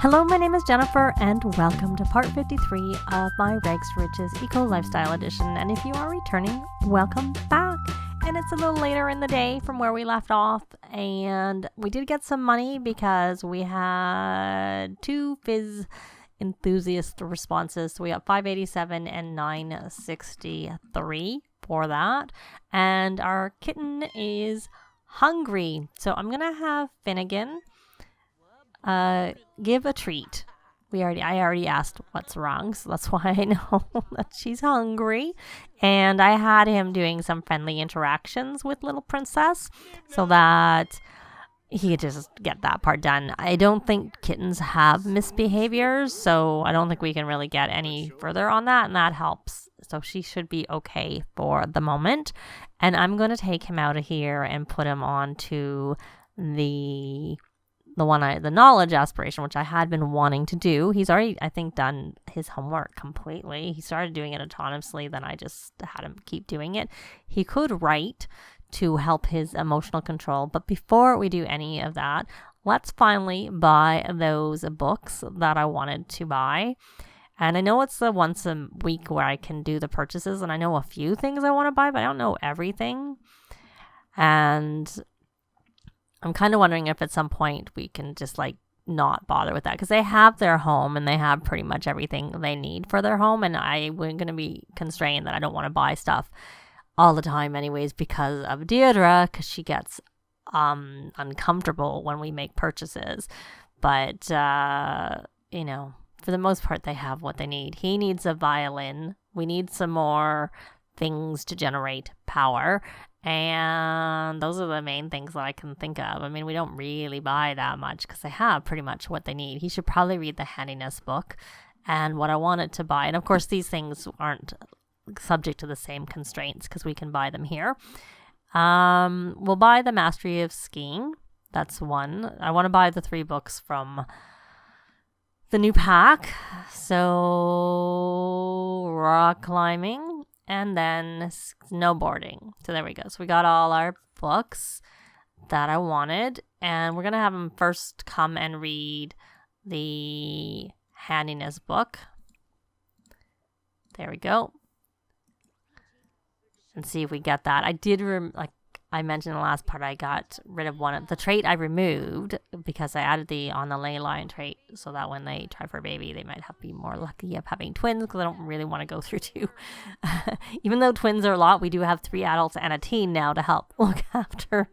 Hello, my name is Jennifer, and welcome to part 53 of my Rags to Riches Eco Lifestyle Edition. And if you are returning, welcome back. And it's a little later in the day from where we left off, and we did get some money because we had two Fizz enthusiast responses. So we got 587 and 963 for that. And our kitten is hungry. So I'm going to have Finnegan give a treat. I already asked what's wrong, so that's why I know that she's hungry. And I had him doing some friendly interactions with little princess so that he could just get that part done. I don't think kittens have misbehaviors, so I don't think we can really get any further on that, and that helps. So she should be okay for the moment. And I'm going to take him out of here and put him onto the knowledge aspiration, which I had been wanting to do. He's already, I think, done his homework completely. He started doing it autonomously, then I just had him keep doing it. He could write to help his emotional control, but before we do any of that, let's finally buy those books that I wanted to buy. And I know it's the once a week where I can do the purchases, and I know a few things I want to buy, but I don't know everything. And I'm kind of wondering if at some point we can just not bother with that, because they have their home and they have pretty much everything they need for their home, and I'm going to be constrained that I don't want to buy stuff all the time anyways because of Deirdre, because she gets uncomfortable when we make purchases. But for the most part they have what they need. He needs a violin. We need some more things to generate power. And those are the main things that I can think of. I mean, we don't really buy that much because they have pretty much what they need. He should probably read the handiness book and what I wanted to buy. And of course, these things aren't subject to the same constraints because we can buy them here. We'll buy the Mastery of Skiing. That's one. I want to buy the 3 books from the new pack. So rock climbing. And then snowboarding. So there we go. So we got all our books that I wanted. And we're going to have them first come and read the handiness book. There we go. And see if we get that. I did, like I mentioned in the last part, I got rid of one of the trait I removed because I added the on the ley line trait so that when they try for a baby, they might be more lucky of having twins, because I don't really want to go through 2. Even though twins are a lot, we do have 3 adults and a teen now to help look after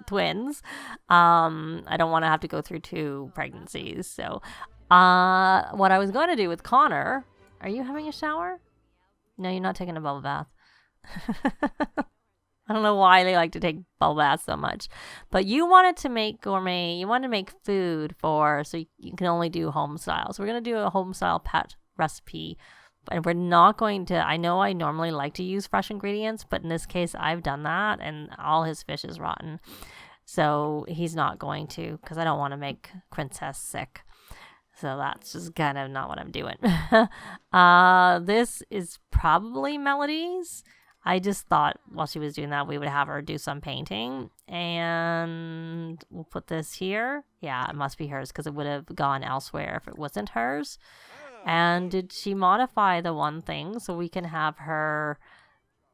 twins. I don't want to have to go through 2 pregnancies. So what I was going to do with Connor, are you having a shower? No, you're not taking a bubble bath. I don't know why they like to take bubble baths so much. But you wanted to make gourmet. You wanted to make food so you can only do home style. So we're going to do a home style pet recipe. And we're not going to, I know I normally like to use fresh ingredients, but in this case I've done that and all his fish is rotten. So he's not going to, because I don't want to make Princess sick. So that's just kind of not what I'm doing. This is probably Melody's. I just thought while she was doing that, we would have her do some painting. And we'll put this here. Yeah, it must be hers because it would have gone elsewhere if it wasn't hers. And did she modify the one thing so we can have her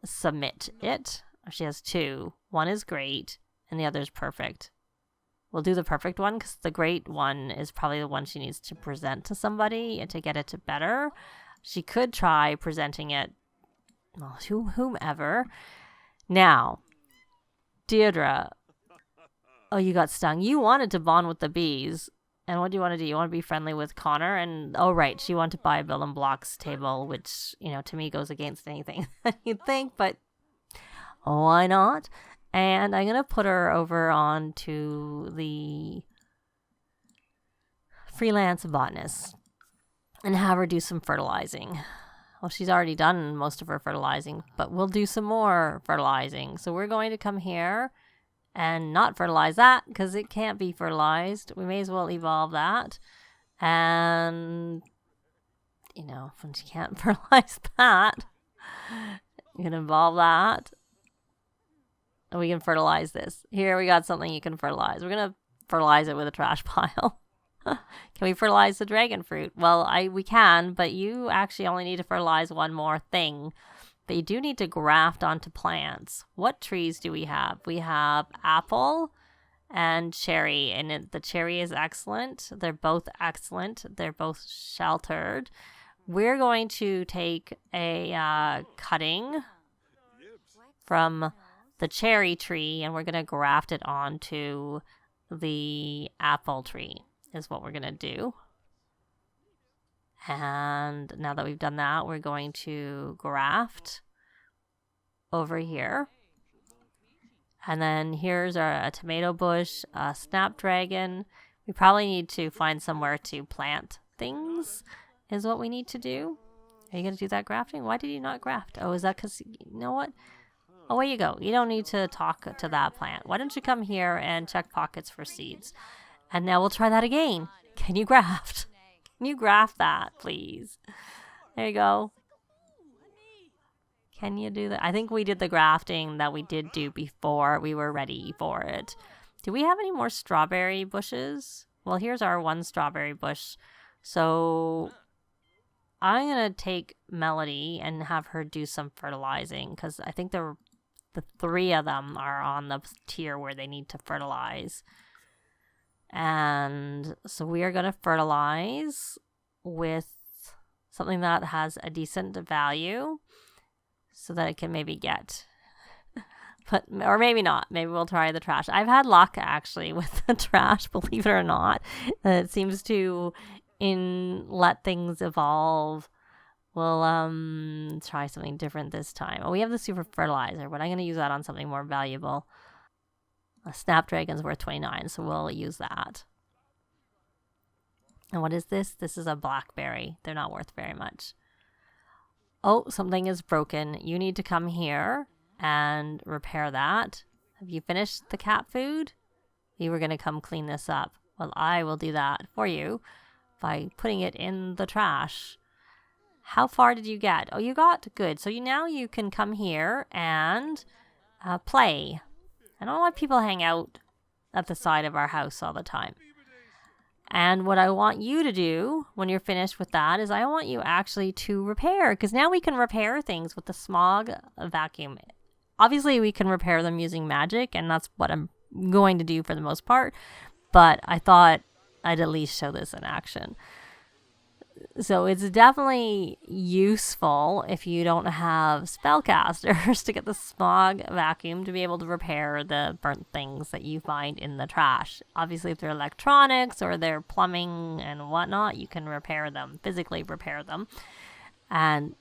submit it? She has 2. One is great and the other is perfect. We'll do the perfect one because the great one is probably the one she needs to present to somebody and to get it to better. She could try presenting it to whomever. Now, Deirdre, oh, you got stung. You wanted to bond with the bees. And what do you want to do? You want to be friendly with Connor? And, oh, right, she wanted to buy a building blocks table, which, to me goes against anything that you'd think, but why not? And I'm going to put her over onto the freelance botanist and have her do some fertilizing. Well, she's already done most of her fertilizing, but we'll do some more fertilizing. So we're going to come here and not fertilize that because it can't be fertilized. We may as well evolve that. And, when she can't fertilize that, you can evolve that. And we can fertilize this. Here we got something you can fertilize. We're going to fertilize it with a trash pile. Can we fertilize the dragon fruit? Well, we can, but you actually only need to fertilize one more thing. But you do need to graft onto plants. What trees do we have? We have apple and cherry, and the cherry is excellent. They're both excellent. They're both sheltered. We're going to take a cutting from the cherry tree, and we're going to graft it onto the apple tree, is what we're going to do. And now that we've done that, we're going to graft over here. And then here's a tomato bush, a snapdragon. We probably need to find somewhere to plant things, is what we need to do. Are you going to do that grafting? Why did you not graft? Oh, is that because, you know what? Oh, away you go. You don't need to talk to that plant. Why don't you come here and check pockets for seeds? And now we'll try that again. Can you graft? Can you graft that, please? There you go. Can you do that? I think we did the grafting that we did do before we were ready for it. Do we have any more strawberry bushes? Well, here's our one strawberry bush. So I'm going to take Melody and have her do some fertilizing, because I think the three of them are on the tier where they need to fertilize. And so we are going to fertilize with something that has a decent value so that it can maybe get, or maybe not. Maybe we'll try the trash. I've had luck actually with the trash, believe it or not. It seems to let things evolve. We'll try something different this time. Oh, we have the super fertilizer, but I'm going to use that on something more valuable. A snapdragon's worth 29, so we'll use that. And what is this? This is a blackberry. They're not worth very much. Oh, something is broken. You need to come here and repair that. Have you finished the cat food? You were going to come clean this up. Well, I will do that for you by putting it in the trash. How far did you get? Oh, you got good. So now you can come here and play. I don't let people hang out at the side of our house all the time. And what I want you to do when you're finished with that is I want you actually to repair, because now we can repair things with the smog vacuum. Obviously, we can repair them using magic, and that's what I'm going to do for the most part. But I thought I'd at least show this in action. So it's definitely useful if you don't have spellcasters to get the smog vacuum to be able to repair the burnt things that you find in the trash. Obviously, if they're electronics or they're plumbing and whatnot, you can repair them, physically repair them, and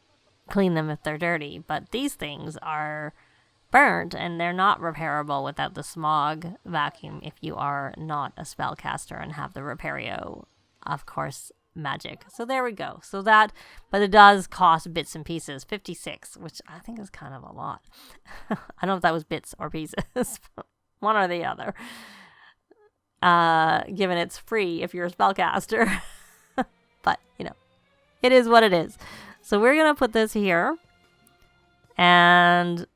clean them if they're dirty. But these things are burnt and they're not repairable without the smog vacuum if you are not a spellcaster and have the Repario, of course, magic. So there we go. So that, but it does cost bits and pieces, 56, which I think is kind of a lot. I don't know if that was bits or pieces, one or the other. Given it's free if you're a spellcaster. But, you know, it is what it is. So we're going to put this here and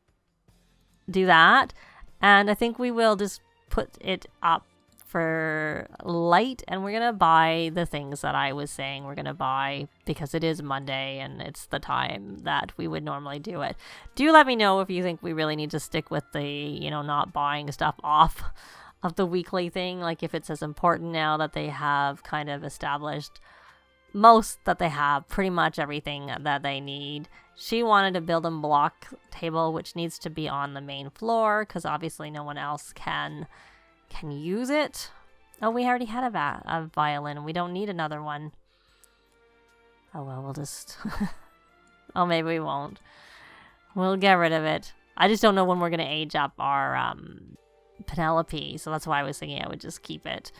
do that. And I think we will just put it up for light, and we're gonna buy the things that I was saying we're gonna buy because it is Monday and it's the time that we would normally do it. Do let me know if you think we really need to stick with the, you know, not buying stuff off of the weekly thing, like if it's as important now that they have kind of established that they have pretty much everything that they need. She wanted a build and block table, which needs to be on the main floor because obviously no one else can use it. Oh, we already had a violin. We don't need another one. Oh, well, we'll just... oh, maybe we won't. We'll get rid of it. I just don't know when we're going to age up our Penelope, so that's why I was thinking I would just keep it.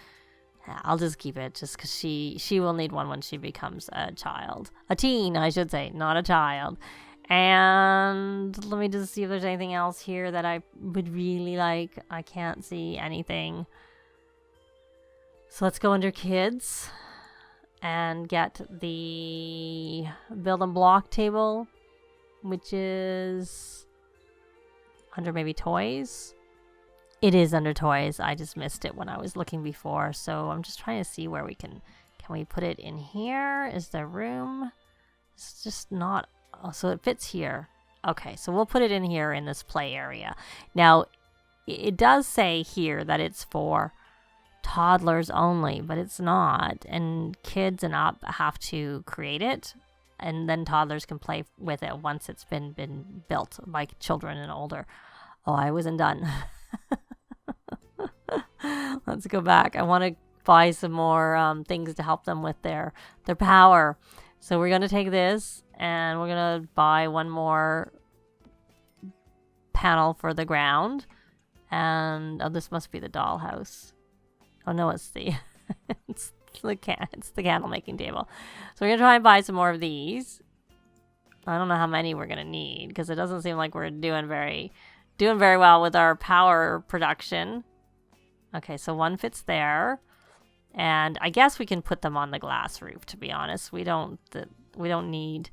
I'll just keep it just because she will need one when she becomes a child. A teen, I should say, not a child. And let me just see if there's anything else here that I would really like. I can't see anything. So let's go under kids and get the build and block table, which is under maybe toys. It is under toys. I just missed it when I was looking before. So I'm just trying to see where we can we put it in here? Is there room? It's just not, oh, so it fits here. Okay, so we'll put it in here in this play area. Now, it does say here that it's for toddlers only, but it's not. And kids and up have to create it, and then toddlers can play with it once it's been built by children and older. Oh, I wasn't done. Let's go back. I want to buy some more things to help them with their power. So we're going to take this and we're going to buy one more panel for the ground. And oh, this must be the dollhouse. Oh no, it's the it's the candle making table. So we're going to try and buy some more of these. I don't know how many we're going to need because it doesn't seem like we're doing very well with our power production. Okay, so one fits there. And I guess we can put them on the glass roof, to be honest. We don't need.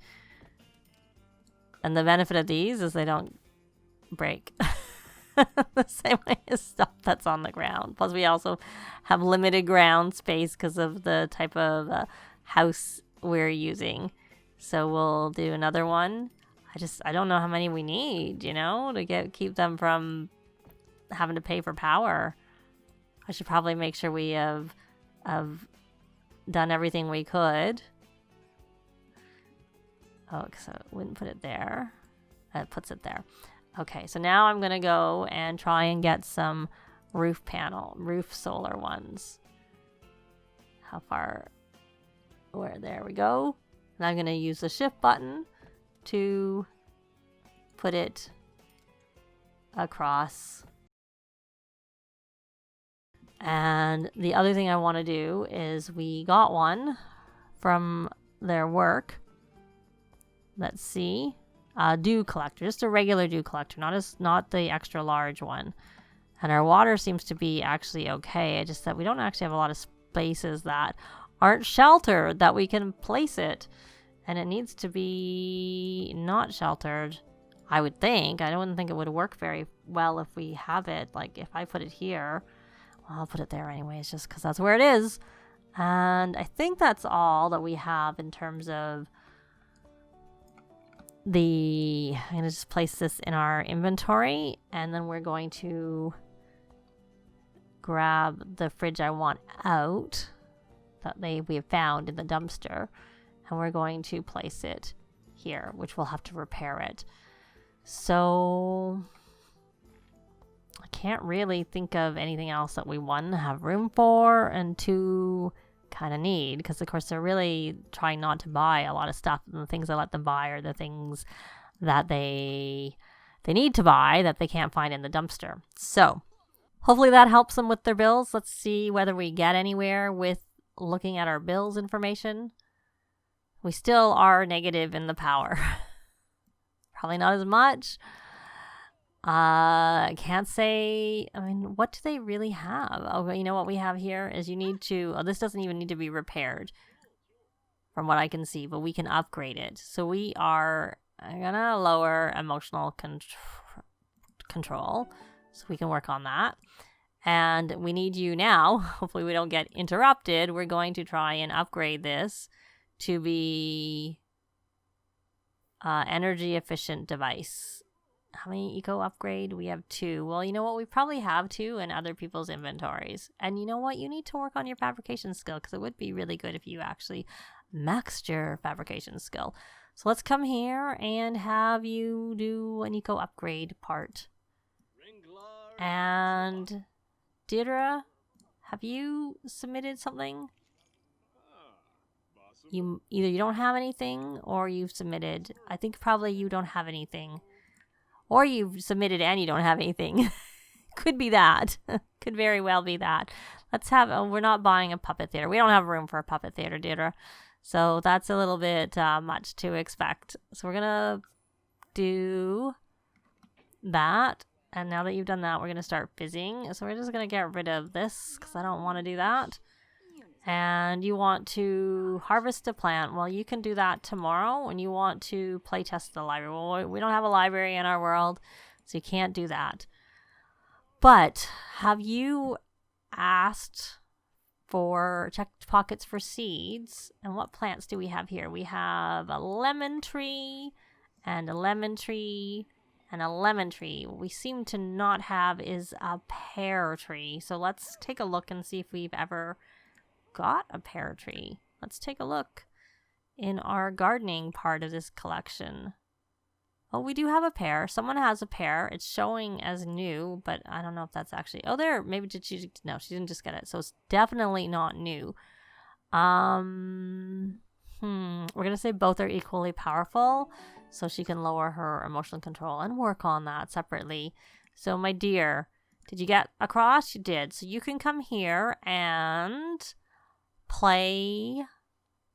And the benefit of these is they don't break the same way as stuff that's on the ground. Plus, we also have limited ground space because of the type of house we're using. So we'll do another one. I don't know how many we need, to keep them from having to pay for power. I should probably make sure we have done everything we could. Oh, so it wouldn't put it there. It puts it there. Okay, so now I'm going to go and try and get some roof solar ones. How far? There we go. And I'm going to use the shift button to put it across. And the other thing I want to do is we got one from their work. Let's see. Dew collector, just a regular dew collector, not the extra large one. And our water seems to be actually okay. It's just that we don't actually have a lot of spaces that aren't sheltered that we can place it. And it needs to be not sheltered, I would think. I don't think it would work very well if we have it. Like if I put it here, well, I'll put it there anyways, just because that's where it is. And I think that's all that we have in terms of I'm going to just place this in our inventory, and then we're going to grab the fridge I want out that we have found in the dumpster, and we're going to place it here, which we'll have to repair it. So I can't really think of anything else that we, one, have room for, and two, kind of need, because of course they're really trying not to buy a lot of stuff, and the things I let them buy are the things that they need to buy that they can't find in the dumpster. So hopefully that helps them with their bills. Let's see whether we get anywhere with looking at our bills information. We still are negative in the power. Probably not as much. I can't say, what do they really have? Oh, you know what we have here is you need to, this doesn't even need to be repaired from what I can see, but we can upgrade it. So we are going to lower emotional control, so we can work on that. And we need you now, hopefully we don't get interrupted, we're going to try and upgrade this to be energy efficient device. How many eco upgrade? We have 2. Well, you know what? We probably have 2 in other people's inventories. And you know what? You need to work on your fabrication skill, because it would be really good if you actually maxed your fabrication skill. So let's come here and have you do an eco upgrade part. And Deirdre, have you submitted something? Either you don't have anything or you've submitted. I think probably you don't have anything. Or you've submitted and you don't have anything. Could be that. Could very well be that. Let's have, we're not buying a puppet theater. We don't have room for a puppet theater, Deirdre. So that's a little bit much to expect. So we're going to do that. And now that you've done that, we're going to start fizzing. So we're just going to get rid of this because I don't want to do that. And you want to harvest a plant. Well, you can do that tomorrow when you want to play test the library. Well, we don't have a library in our world, so you can't do that. But have you asked for checked pockets for seeds? And what plants do we have here? We have a lemon tree and a lemon tree and a lemon tree. What we seem to not have is a pear tree. So let's take a look and see if we've ever got a pear tree. Let's take a look in our gardening part of this collection. Oh, we do have a pear. Someone has a pear. It's showing as new, but I don't know if that's actually... Oh, there. Maybe did she... No, she didn't just get it. So it's definitely not new. We're going to say both are equally powerful, so she can lower her emotional control and work on that separately. So, my dear, did you get across? You did. So you can come here and play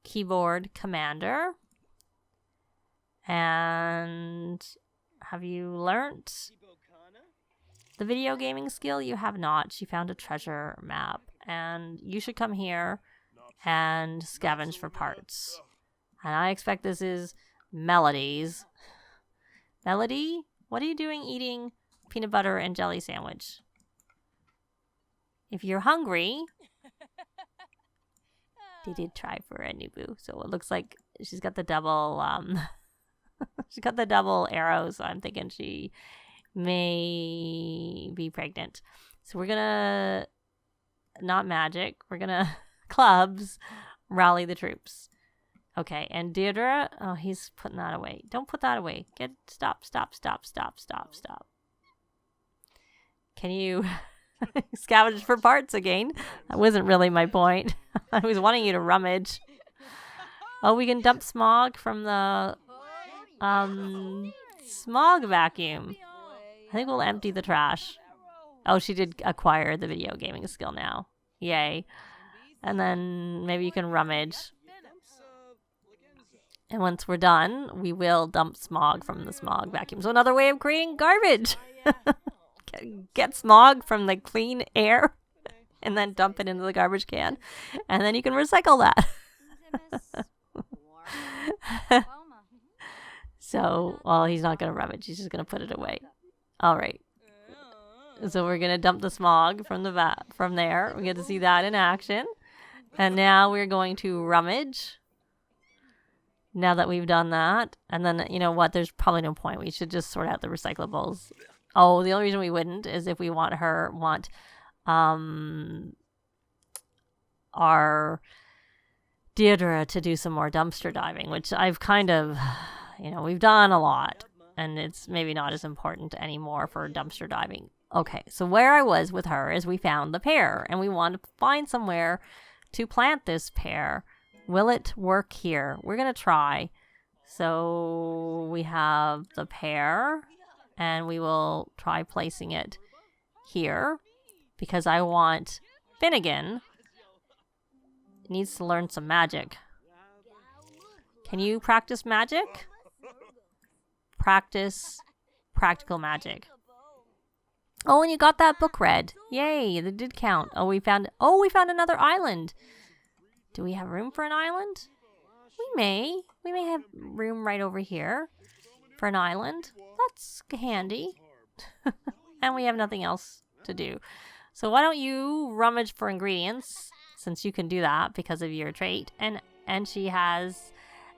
Keyboard Commander. And have you learnt the video gaming skill? You have not. She found a treasure map. And you should come here and scavenge for parts. And I expect this is Melody's. Melody, what are you doing eating peanut butter and jelly sandwich? If you're hungry... They did try for a new boo. So it looks like she's got the double... She's got the double arrows, so I'm thinking she may be pregnant. So we're gonna, not magic, we're gonna clubs, rally the troops. Okay, and Deirdre, oh, he's putting that away. Don't put that away. Stop. Can you scavenge for parts again? That wasn't really my point. I was wanting you to rummage. Oh, we can dump smog from the... smog vacuum. I think we'll empty the trash. Oh, she did acquire the video gaming skill now. Yay. And then maybe you can rummage. And once we're done, we will dump smog from the smog vacuum. So another way of creating garbage. Get smog from the clean air and then dump it into the garbage can. And then you can recycle that. So, well, he's not going to rummage. He's just going to put it away. All right. So we're going to dump the smog from from there. We get to see that in action. And now we're going to rummage. Now that we've done that. And then, you know what? There's probably no point. We should just sort out the recyclables. Oh, the only reason we wouldn't is if we want our Deirdre to do some more dumpster diving, which I've kind of... You know, we've done a lot, and it's maybe not as important anymore for dumpster diving. Okay, so where I was with her is we found the pear, and we want to find somewhere to plant this pear. Will it work here? We're going to try. So we have the pear, and we will try placing it here, because I want Finnegan. Needs to learn some magic. Can you practice magic? Practice practical magic. Oh, and you got that book read. Yay, that did count. Oh, we found another island. Do we have room for an island? We may have room right over here for an island. That's handy. And we have nothing else to do. So why don't you rummage for ingredients, since you can do that because of your trait. And she has...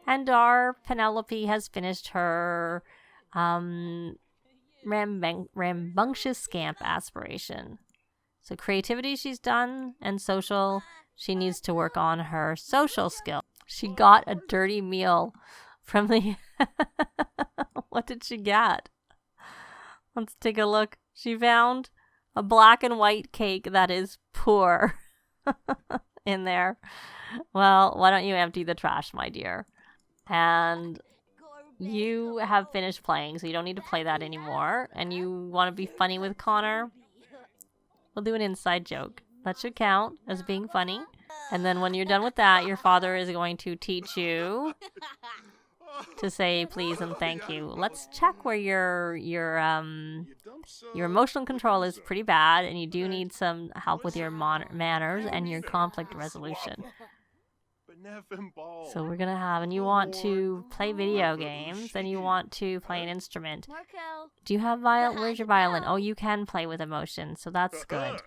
And our Penelope has finished her rambunctious scamp aspiration. So creativity she's done, and social, she needs to work on her social skill. She got a dirty meal from the... What did she get? Let's take a look. She found a black and white cake that is poor in there. Well, why don't you empty the trash, my dear? And you have finished playing, so you don't need to play that anymore. And you want to be funny with Connor? We'll do an inside joke. That should count as being funny. And then when you're done with that, your father is going to teach you to say please and thank you. Let's check where your emotional control is pretty bad, and you do need some help with your manners and your conflict resolution. So we're gonna have, and you want to play video games, and you want to play an instrument. Do you have violin? Where's your violin? Oh, you can play with emotion, so that's good.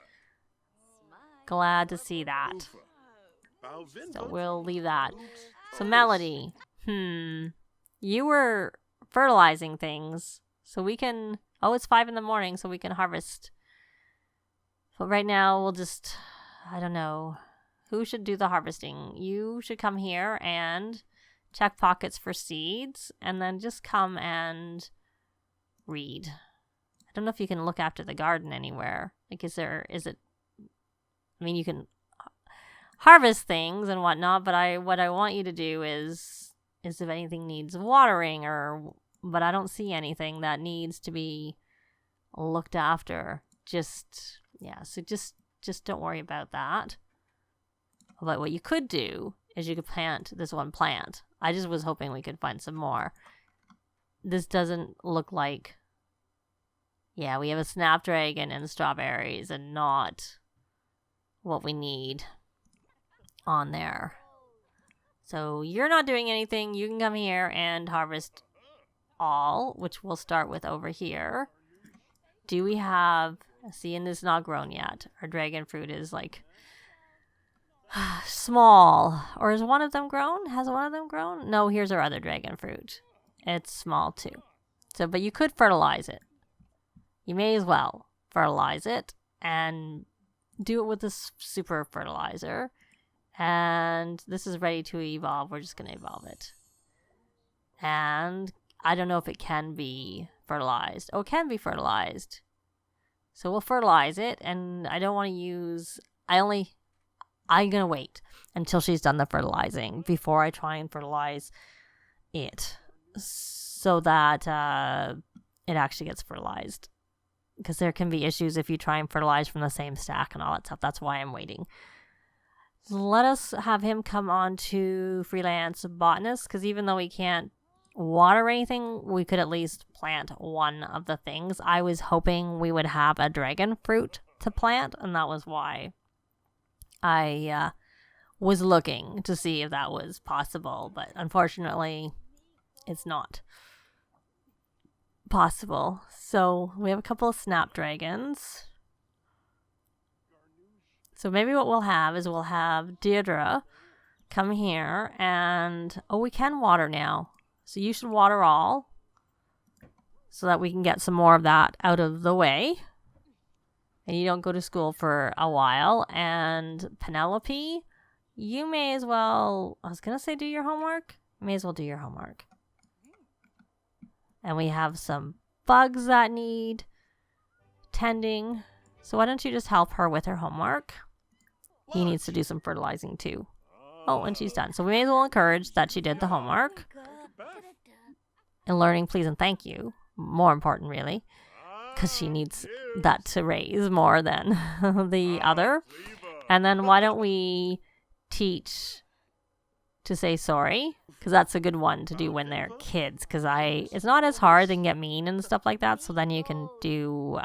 Glad to see that. So we'll leave that. So Melody, you were fertilizing things, so we can, oh, it's 5 in the morning, so we can harvest. But right now, we'll just, I don't know, who should do the harvesting? You should come here and check pockets for seeds, and then just come and read. I don't know if you can look after the garden anywhere. Like, is it, I mean, you can harvest things and whatnot, but what I want you to do is if anything needs watering but I don't see anything that needs to be looked after. Just, yeah, so just don't worry about that. But what you could do is you could plant this one plant. I just was hoping we could find some more. This doesn't look like, yeah, we have a snapdragon and strawberries and not what we need on there. So you're not doing anything. You can come here and harvest all, which we'll start with over here. Do we have, see, and this is not grown yet. Our dragon fruit is like small. Or is one of them grown? Has one of them grown? No, here's our other dragon fruit. It's small too. So, but you could fertilize it. You may as well fertilize it and do it with this super fertilizer. And this is ready to evolve. We're just going to evolve it. And I don't know if it can be fertilized. Oh, it can be fertilized. So we'll fertilize it. And I don't want to use, I'm going to wait until she's done the fertilizing before I try and fertilize it, so that it actually gets fertilized. Because there can be issues if you try and fertilize from the same stack and all that stuff. That's why I'm waiting. Let us have him come on to freelance botanist, because even though we can't water anything, we could at least plant one of the things. I was hoping we would have a dragon fruit to plant, and that was why I was looking to see if that was possible, but unfortunately it's not possible. So we have a couple of snapdragons. So maybe what we'll have is we'll have Deirdre come here and, oh, we can water now. So you should water all so that we can get some more of that out of the way. And you don't go to school for a while. And Penelope, you may as well, I was going to say do your homework. May as well do your homework. And we have some bugs that need tending. So why don't you just help her with her homework? He needs to do some fertilizing too. Oh, and she's done. So we may as well encourage that she did the homework. And learning, please, and thank you. More important, really. Because she needs that to raise more than the other. And then why don't we teach to say sorry? Because that's a good one to do when they're kids. Because it's not as hard. They can get mean and stuff like that. So then you can do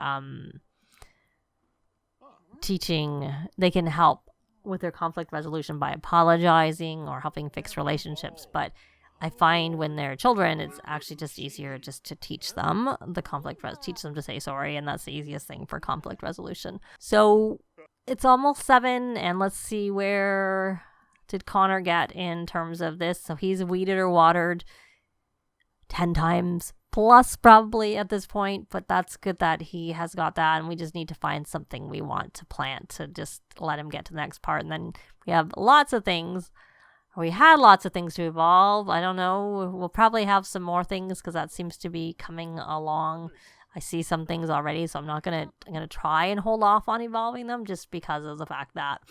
teaching. They can help with their conflict resolution by apologizing or helping fix relationships. But I find when they're children, it's actually just easier just to teach them the teach them to say sorry, and that's the easiest thing for conflict resolution. So it's almost 7, and let's see, where did Connor get in terms of this? So he's weeded or watered 10 times plus probably at this point, but that's good that he has got that, and we just need to find something we want to plant to just let him get to the next part. And then we have lots of things. We had lots of things to evolve. I don't know. We'll probably have some more things because that seems to be coming along. I see some things I'm gonna try and hold off on evolving them just because of the fact that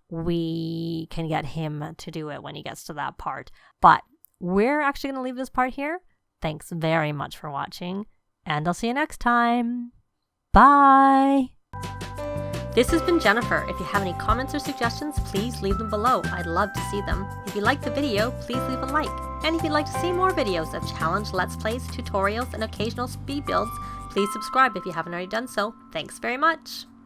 we can get him to do it when he gets to that part. But we're actually gonna leave this part here. Thanks very much for watching, and I'll see you next time. Bye. This has been Jennifer. If you have any comments or suggestions, please leave them below. I'd love to see them. If you liked the video, please leave a like. And if you'd like to see more videos of challenge, let's plays, tutorials, and occasional speed builds, please subscribe if you haven't already done so. Thanks very much.